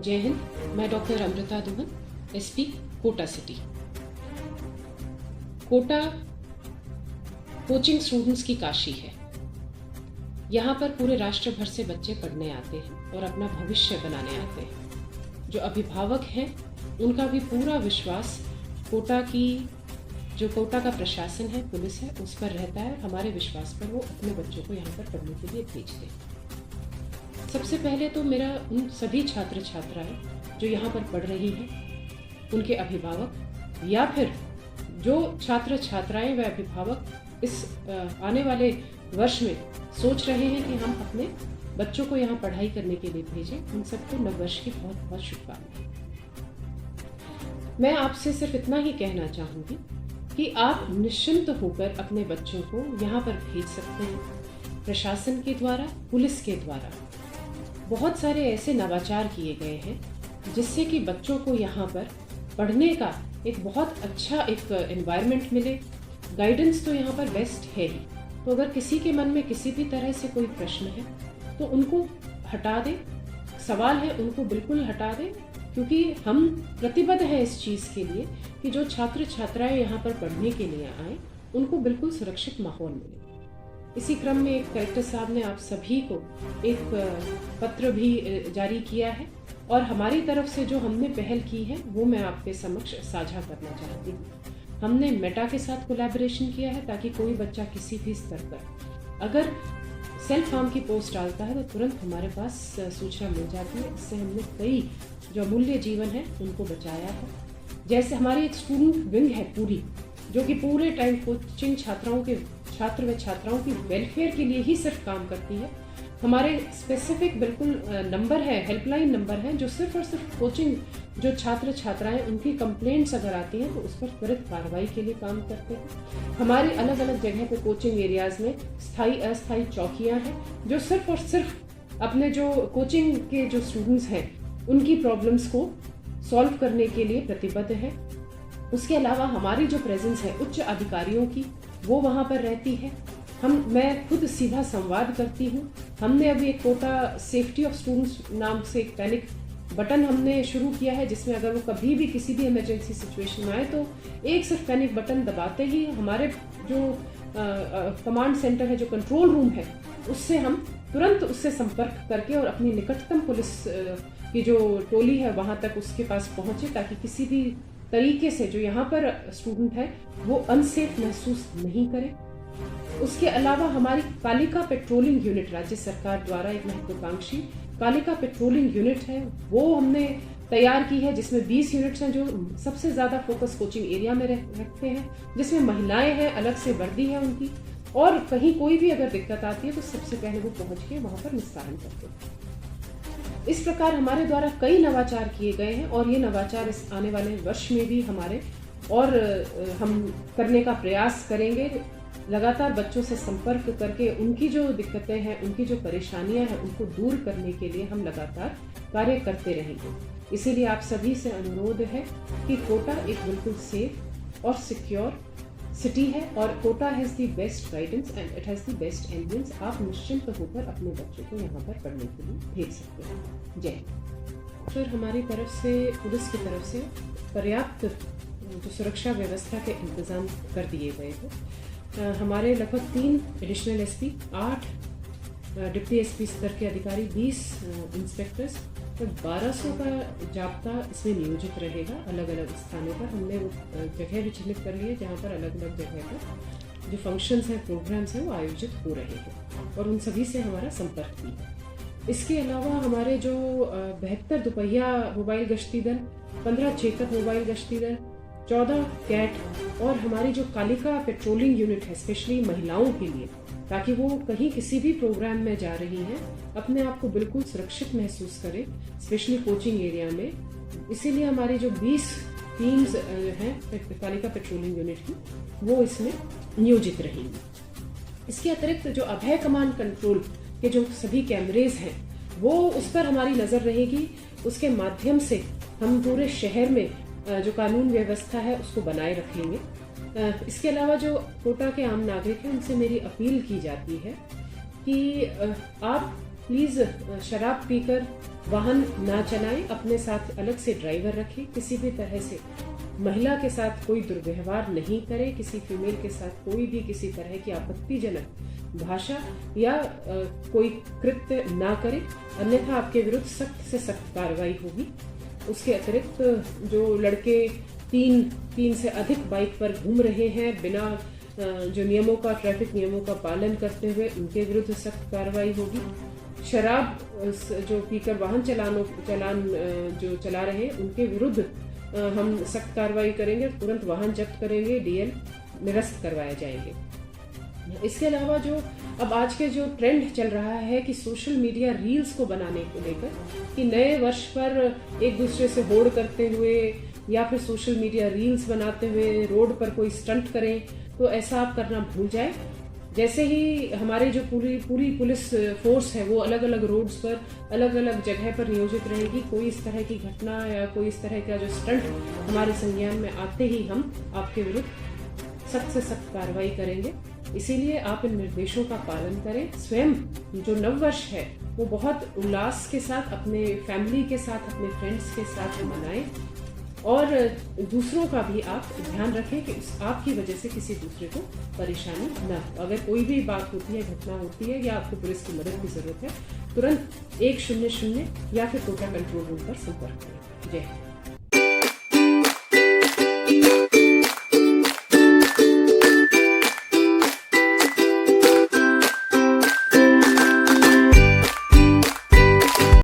जय हिंद। मैं doctor Amrita Duban, SP Kota city. Kota coaching students की काशी है। यहाँ पर पूरे राष्ट्र भर से बच्चे पढ़ने आते हैं और अपना भविष्य बनाने आते हैं। जो अभिभावक हैं उनका भी पूरा विश्वास कोटा का प्रशासन है, पुलिस है, उस पर रहता है। हमारे विश्वास पर वो अपने बच्चों को यहाँ पर पढ़ने के लिए भेजते हैं। सबसे पहले तो मेरा उन सभी छात्र छात्राएं जो यहाँ पर पढ़ रही हैं, उनके अभिभावक या फिर जो छात्र छात्राएं व अभिभावक इस आने वाले वर्ष में सोच रहे हैं कि हम अपने बच्चों को यहाँ पढ़ाई करने के लिए भेजें, उन सबको नववर्ष की बहुत बहुत शुभकामनाएं। मैं आपसे सिर्फ इतना ही कहना चाहूँगी कि आप निश्चिंत होकर अपने बच्चों को यहाँ पर भेज सकते हैं। प्रशासन के द्वारा, पुलिस के द्वारा बहुत सारे ऐसे नवाचार किए गए हैं जिससे कि बच्चों को यहाँ पर पढ़ने का एक बहुत अच्छा एक एनवायरनमेंट मिले। गाइडेंस तो यहाँ पर बेस्ट है ही। तो अगर किसी के मन में किसी भी तरह से कोई प्रश्न है तो उनको हटा दें, सवाल है उनको बिल्कुल हटा दें, क्योंकि हम प्रतिबद्ध हैं इस चीज़ के लिए कि जो छात्र छात्राएं यहाँ पर पढ़ने के लिए आए उनको बिल्कुल सुरक्षित माहौल मिले। इसी क्रम में एक कलेक्टर साहब ने आप सभी को एक पत्र भी जारी किया है और हमारी तरफ से जो हमने पहल की है वो मैं आपके समक्ष साझा करना चाहती हूँ। हमने मेटा के साथ कोलैबोरेशन किया है ताकि कोई बच्चा किसी भी स्तर पर अगर सेल्फ हार्म की पोस्ट डालता है तो तुरंत हमारे पास सूचना मिल जाती है। इससे हमने कई जो अमूल्य जीवन है उनको बचाया है। जैसे हमारी एक स्टूडेंट विंग है पूरी, जो कि पूरे टाइम कोचिंग छात्र व छात्राओं की वेलफेयर के लिए ही सिर्फ काम करती है। हमारे स्पेसिफिक बिल्कुल नंबर है, हेल्पलाइन नंबर है, जो सिर्फ और सिर्फ कोचिंग जो छात्र छात्राएं उनकी कंप्लेंट्स अगर आती हैं तो उस पर त्वरित कार्रवाई के लिए काम करते हैं। हमारे अलग अलग जगह पे कोचिंग एरियाज में स्थायी अस्थायी चौकियां हैं जो सिर्फ और सिर्फ अपने जो कोचिंग के जो स्टूडेंट्स हैं उनकी प्रॉब्लम्स को सॉल्व करने के लिए प्रतिबद्ध है। उसके अलावा हमारी जो प्रेजेंस है उच्च अधिकारियों की वो वहाँ पर रहती है। मैं खुद सीधा संवाद करती हूँ। हमने अभी एक कोटा सेफ्टी ऑफ स्टूडेंट्स नाम से एक पैनिक बटन हमने शुरू किया है, जिसमें अगर वो कभी भी किसी भी इमरजेंसी सिचुएशन में आए तो एक सिर्फ पैनिक बटन दबाते ही हमारे जो कमांड सेंटर है, जो कंट्रोल रूम है, उससे हम तुरंत उससे संपर्क करके और अपनी निकटतम पुलिस की जो टोली है वहाँ तक उसके पास पहुँचे, ताकि किसी भी तरीके से जो यहाँ पर स्टूडेंट है वो अनसेफ महसूस नहीं करे। उसके अलावा हमारी कालिका पेट्रोलिंग यूनिट, राज्य सरकार द्वारा एक महत्वाकांक्षी कालिका पेट्रोलिंग यूनिट है, वो हमने तैयार की है, जिसमें 20 यूनिट्स हैं जो सबसे ज़्यादा फोकस कोचिंग एरिया में रखते हैं, जिसमें महिलाएं हैं, अलग से वर्दी है उनकी, और कहीं कोई भी अगर दिक्कत आती है तो सबसे पहले वो पहुँच के वहाँ पर निस्तारण करते हैं। इस प्रकार हमारे द्वारा कई नवाचार किए गए हैं और ये नवाचार इस आने वाले वर्ष में भी हमारे और हम करने का प्रयास करेंगे। लगातार बच्चों से संपर्क करके उनकी जो दिक्कतें हैं, उनकी जो परेशानियां हैं, उनको दूर करने के लिए हम लगातार कार्य करते रहेंगे। इसीलिए आप सभी से अनुरोध है कि कोटा एक बिल्कुल सेफ और सिक्योर सिटी है और Kota has the best guidance and it has the best ambience. आप निश्चिंत होकर अपने बच्चों को यहाँ पर पढ़ने के लिए भेज सकते हैं। जय। फिर हमारी तरफ से, पुलिस की तरफ से पर्याप्त जो सुरक्षा व्यवस्था के इंतजाम कर दिए गए हैं। हमारे लगभग 3 एडिशनल एसपी, 8 डिप्टी एसपी स्तर के अधिकारी, 20 इंस्पेक्टर्स और 1200 का जाब्ता इसमें नियोजित रहेगा। अलग अलग स्थानों पर हमने वो जगह भी चिन्हित कर ली है जहाँ पर अलग अलग जगह पर जो फंक्शंस हैं, प्रोग्राम्स हैं, वो आयोजित हो रहे हैं और उन सभी से हमारा संपर्क भी है। इसके अलावा हमारे जो 72 दुपहिया मोबाइल गश्ती दल, 15 चेतक मोबाइल गश्ती दल, 14 कैट और हमारी जो कालिका पेट्रोलिंग यूनिट है स्पेशली महिलाओं के लिए, ताकि वो कहीं किसी भी प्रोग्राम में जा रही हैं अपने आप को बिल्कुल सुरक्षित महसूस करें, स्पेशली कोचिंग एरिया में। इसीलिए हमारी जो 20 टीम्स हैं कालिका पेट्रोलिंग यूनिट की, वो इसमें नियोजित रहेंगी। इसके अतिरिक्त जो अभय कमांड कंट्रोल के जो सभी कैमरेज हैं वो उस पर हमारी नज़र रहेगी। उसके माध्यम से हम पूरे शहर में जो कानून व्यवस्था है उसको बनाए रखेंगे। इसके अलावा जो कोटा के आम नागरिक हैं उनसे मेरी अपील की जाती है कि आप प्लीज़ शराब पीकर वाहन ना चलाएं, अपने साथ अलग से ड्राइवर रखें, किसी भी तरह से महिला के साथ कोई दुर्व्यवहार नहीं करें, किसी फीमेल के साथ कोई भी किसी तरह की आपत्तिजनक भाषा या कोई कृत्य ना करें, अन्यथा आपके विरुद्ध सख्त से सख्त कार्रवाई होगी। उसके अतिरिक्त जो लड़के तीन से अधिक बाइक पर घूम रहे हैं बिना जो नियमों का, ट्रैफिक नियमों का पालन करते हुए, उनके विरुद्ध सख्त कार्रवाई होगी। शराब जो पीकर वाहन चलान जो चला रहे हैं उनके विरुद्ध हम सख्त कार्रवाई करेंगे, तुरंत वाहन जब्त करेंगे, डीएल निरस्त करवाए जाएंगे। इसके अलावा जो अब आज के जो ट्रेंड चल रहा है कि सोशल मीडिया रील्स को बनाने को लेकर, कि नए वर्ष पर एक दूसरे से होड़ करते हुए या फिर सोशल मीडिया रील्स बनाते हुए रोड पर कोई स्टंट करें, तो ऐसा आप करना भूल जाए। जैसे ही हमारी जो पूरी पुलिस फोर्स है वो अलग अलग रोड्स पर अलग अलग जगह पर नियोजित रहेगी, कोई इस तरह की घटना या कोई इस तरह का जो स्टंट हमारे संज्ञान में आते ही हम आपके विरुद्ध सख्त से सख्त कार्रवाई करेंगे। इसीलिए आप इन निर्देशों का पालन करें। स्वयं जो नववर्ष है वो बहुत उल्लास के साथ अपने फैमिली के साथ, अपने फ्रेंड्स के साथ मनाएं और दूसरों का भी आप ध्यान रखें कि आपकी वजह से किसी दूसरे को परेशानी न हो। अगर कोई भी बात होती है, घटना होती है या आपको पुलिस की मदद की जरूरत है, तुरंत 100 या फिर कोटा कंट्रोल रूम पर संपर्क करें। जय हिंद।